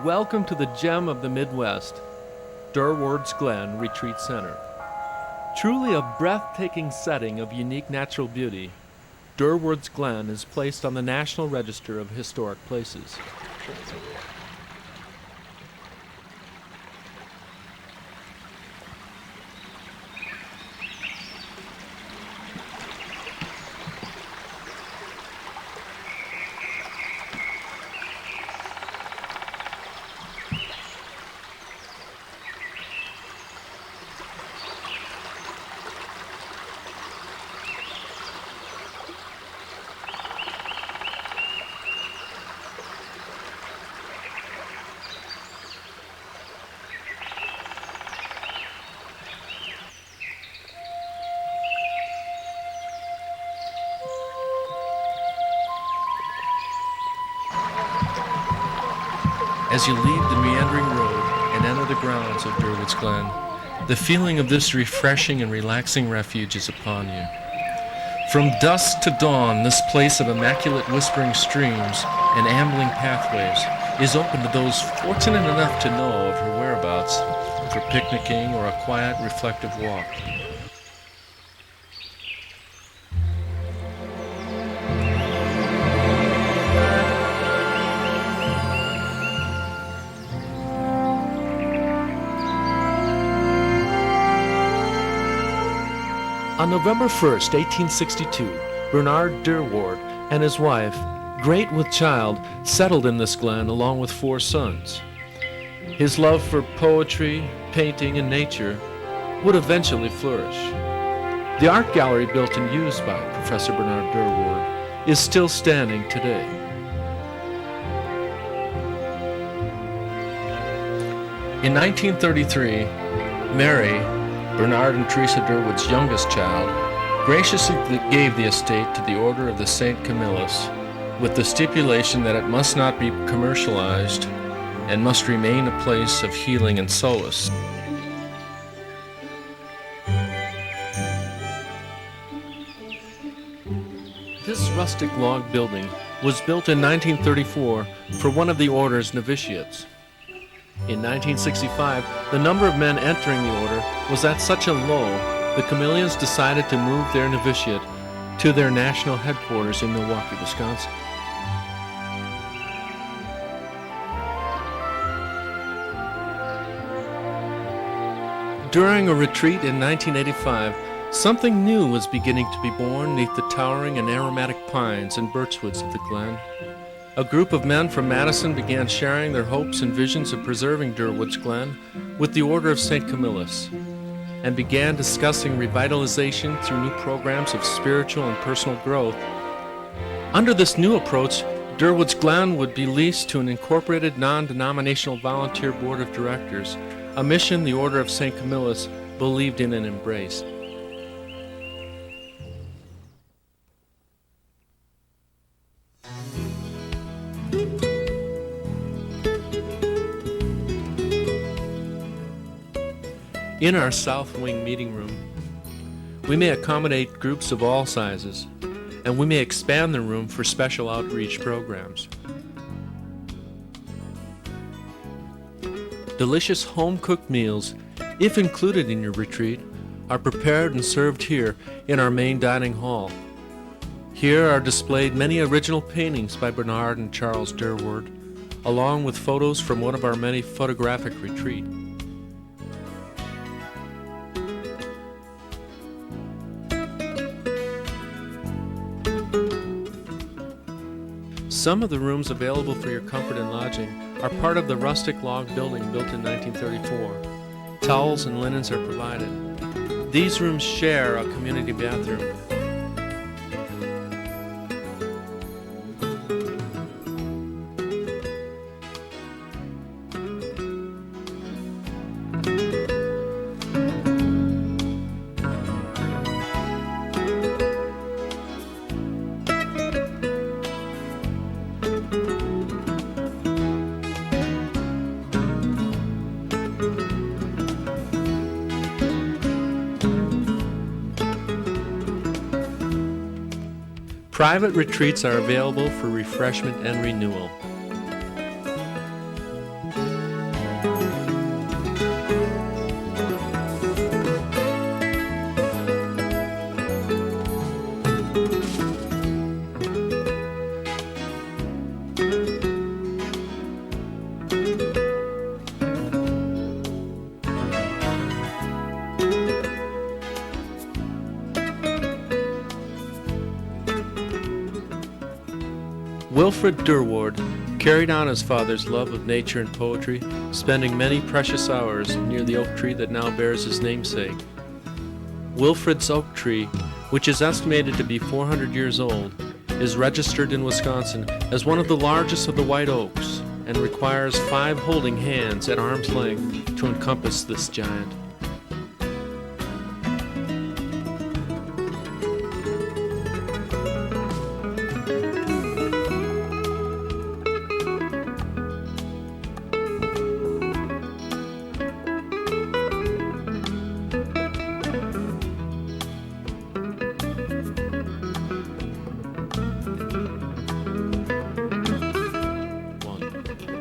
Welcome to the gem of the Midwest, Durwards Glen Retreat Center. Truly a breathtaking setting of unique natural beauty, Durwards Glen is placed on the National Register of Historic Places. As you leave the meandering road and enter the grounds of Durwards Glen, the feeling of this refreshing and relaxing refuge is upon you. From dusk to dawn, this place of immaculate whispering streams and ambling pathways is open to those fortunate enough to know of her whereabouts for picnicking or a quiet, reflective walk. On November 1st, 1862, Bernard Durward and his wife, great with child, settled in this glen along with 4 sons. His love for poetry, painting, and nature would eventually flourish. The art gallery built and used by Professor Bernard Durward is still standing today. In 1933, Mary, Bernard and Teresa Durwood's youngest child, graciously gave the estate to the Order of the St. Camillus, with the stipulation that it must not be commercialized and must remain a place of healing and solace. This rustic log building was built in 1934 for one of the order's novitiates. In 1965, the number of men entering the order was at such a low, the Camillians decided to move their novitiate to their national headquarters in Milwaukee, Wisconsin. During a retreat in 1985, something new was beginning to be born beneath the towering and aromatic pines and birchwoods of the glen. A group of men from Madison began sharing their hopes and visions of preserving Durwards Glen with the Order of St. Camillus, and began discussing revitalization through new programs of spiritual and personal growth. Under this new approach, Durwards Glen would be leased to an incorporated non-denominational volunteer board of directors, a mission the Order of St. Camillus believed in and embraced. In our South Wing meeting room, we may accommodate groups of all sizes, and we may expand the room for special outreach programs. Delicious home-cooked meals, if included in your retreat, are prepared and served here in our main dining hall. Here are displayed many original paintings by Bernard and Charles Durward, along with photos from one of our many photographic retreats. Some of the rooms available for your comfort and lodging are part of the rustic log building built in 1934. Towels and linens are provided. These rooms share a community bathroom. Private retreats are available for refreshment and renewal. Wilfred Durward carried on his father's love of nature and poetry, spending many precious hours near the oak tree that now bears his namesake. Wilfred's oak tree, which is estimated to be 400 years old, is registered in Wisconsin as one of the largest of the white oaks and requires 5 holding hands at arm's length to encompass this giant.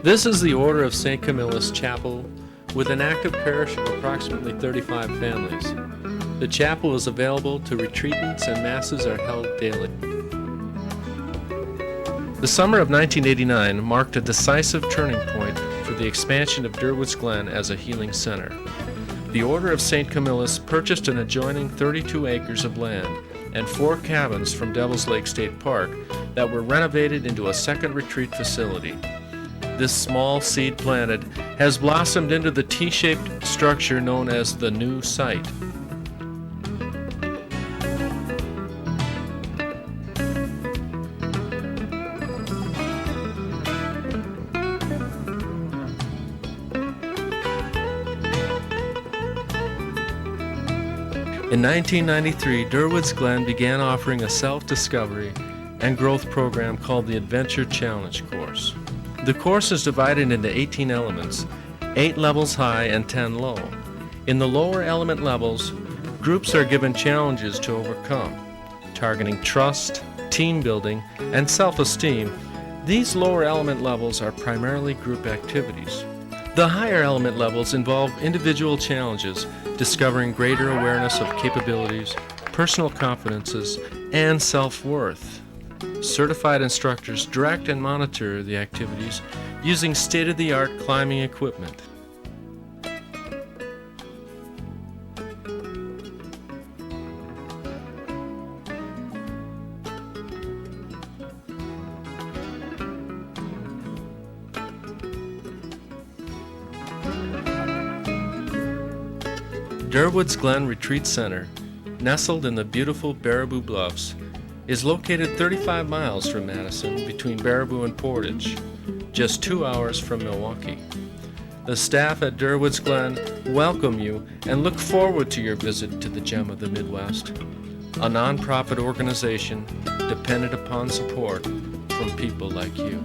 This is the Order of St. Camillus Chapel, with an active parish of approximately 35 families. The chapel is available to retreatants and masses are held daily. The summer of 1989 marked a decisive turning point for the expansion of Durwards Glen as a healing center. The Order of St. Camillus purchased an adjoining 32 acres of land and 4 cabins from Devil's Lake State Park that were renovated into a second retreat facility. This small seed planted has blossomed into the T-shaped structure known as the new site. In 1993, Durwards Glen began offering a self-discovery and growth program called the Adventure Challenge course. The course is divided into 18 elements, 8 levels high and 10 low. In the lower element levels, groups are given challenges to overcome, targeting trust, team building, and self-esteem. These lower element levels are primarily group activities. The higher element levels involve individual challenges, discovering greater awareness of capabilities, personal confidences, and self-worth. Certified instructors direct and monitor the activities using state-of-the-art climbing equipment. Durwards Glen Retreat Center, nestled in the beautiful Baraboo Bluffs, is located 35 miles from Madison between Baraboo and Portage, just 2 hours from Milwaukee. The staff at Durwards Glen welcome you and look forward to your visit to the gem of the Midwest, a nonprofit organization dependent upon support from people like you.